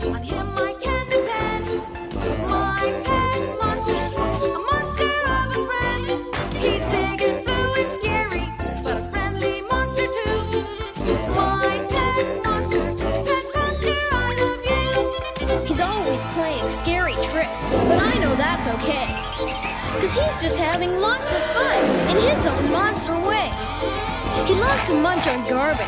On him I can depend. My pet monster, a monster of a friend. He's big and blue and scary, but a friendly monster too. My pet monster, I love you. He's always playing scary tricks, but I know that's okay. Because he's just having lots of fun in his own monster way. He loves to munch on garbage.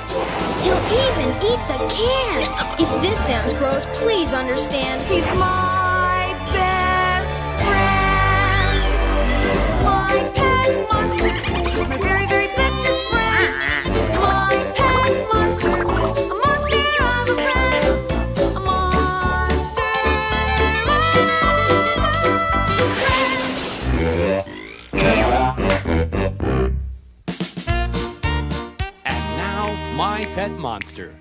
He'll even eat the can. If this sounds gross, please understand. He's my best friend. My pet monster, my very, very bestest friend. My pet monster, a monster of a friend. A monster And now, My Pet Monster.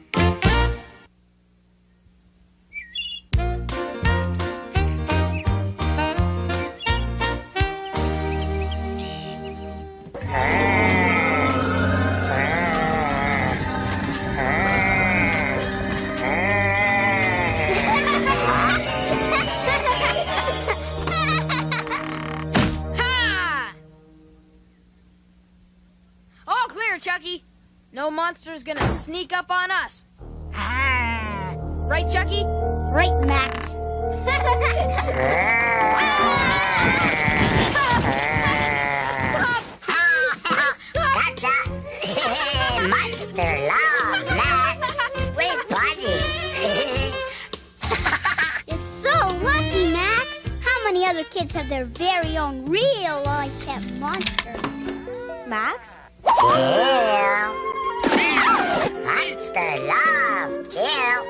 All clear, Chucky. No monster's gonna sneak up on us. Right, Chucky? Right, Max. Gotcha! Monster love, Max! Great buddies! You're so lucky, Max. How many other kids have their very own real life pet monster? Max? Jill! Monster love, Jill!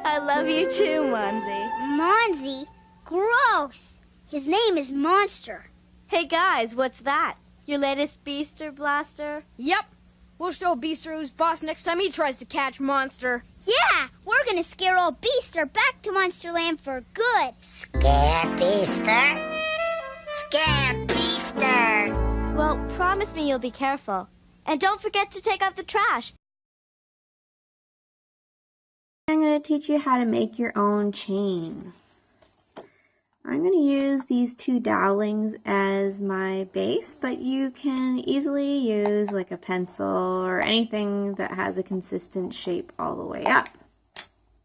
I love you too, Monzy. Monzy? Gross. His name is Monster. Hey guys, what's that? Your latest Beaster Blaster? Yep. We'll show Beaster who's boss next time he tries to catch Monster. Yeah, we're gonna scare old Beaster back to Monsterland for good. Scare Beaster? Scare Beaster! Well, promise me you'll be careful. And don't forget to take out the trash. I'm going to teach you how to make your own chain. I'm going to use these two dowlings as my base, but you can easily use like a pencil or anything that has a consistent shape all the way up.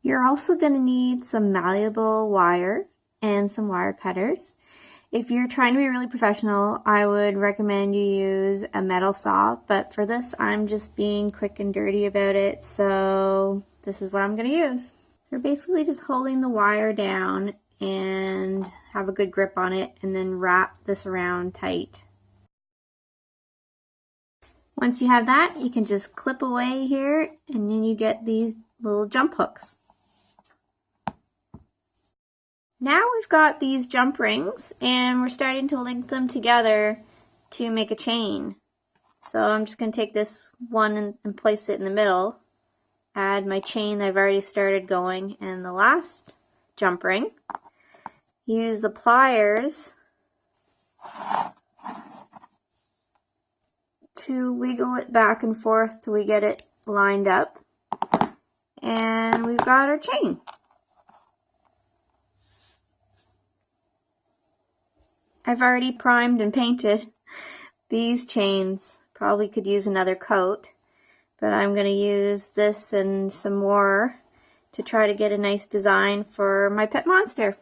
You're also going to need some malleable wire and some wire cutters. If you're trying to be really professional, I would recommend you use a metal saw, but for this I'm just being quick and dirty about it, so this is what I'm going to use. So we're basically just holding the wire down and have a good grip on it and then wrap this around tight. Once you have that, you can just clip away here and then you get these little jump hooks. Now we've got these jump rings and we're starting to link them together to make a chain. So I'm just going to take this one and place it in the middle, add my chain that I've already started going, and the last jump ring. Use the pliers to wiggle it back and forth till we get it lined up, and we've got our chain. I've already primed and painted these chains. Probably could use another coat, but I'm going to use this and some more to try to get a nice design for my pet monster.